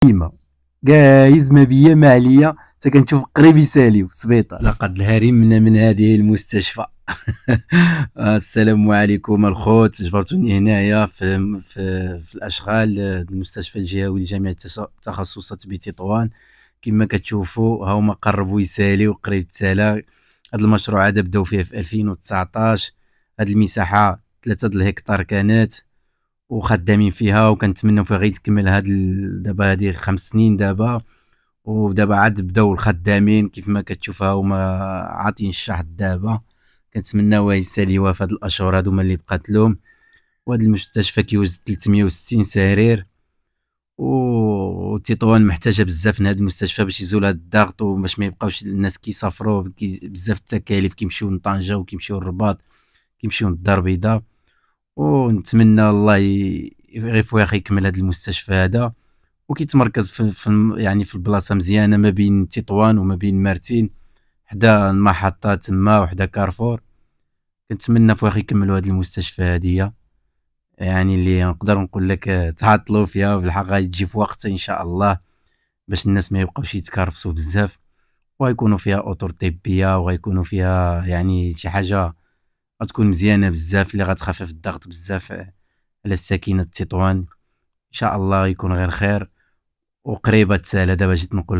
ديما جايز ما بيا ما عليا، حتى كنشوف قريب يساليو سبيطار. لقد الهرمنا من هذه المستشفى. السلام عليكم الخوت، جبرتوني هنايا في الاشغال المستشفى الجهوي لجميع التخصصات بتطوان. كما كتشوفوا هاهما قربوا يساليو قريب تسالا. هذا المشروع هذا بداو فيه في 2019. هذه المساحه 3 الهكتار كانت وخدامين فيها، وكنتمنوا فيها غير تكمل دابا هذه 5 سنين دابا. ودابا عاد بداو الخدامين كيف ما كتشوف هما عاطين الشحط دابا. كنتمناو يساليوها في هاد الاشهر هادو اللي بقات لهم. وهاد المستشفى كيوجد 360 سرير، وتطوان محتاجه بزاف من هاد المستشفى باش يزول هاد الضغط، وباش ما يبقاوش الناس كيسافروا بزاف التكاليف، كيمشيو لطنجة وكيمشيو للرباط، كيمشيو للدار البيضاء. ونتمنى الله غير فوق يكمل هاد المستشفى هذا، وكيتمركز يعني في البلاصه مزيانه ما بين تطوان وما بين مارتين، حدا المحطه تما وحدا كارفور. كنتمنى فوق يكملوا هاد المستشفى هادية، يعني اللي نقدر نقول لك تعطلوا فيها بالحق غادي تجي في وقت ان شاء الله، باش الناس ما يبقاوش يتكارفسوا بزاف، وغيكونوا فيها اطر طبيه، وغيكونوا فيها يعني شي حاجه غتكون مزيانه بزاف اللي غتخفف الضغط بزاف على الساكنه تطوان. ان شاء الله يكون غير خير وقريبه تسالى. دابا جيت نقول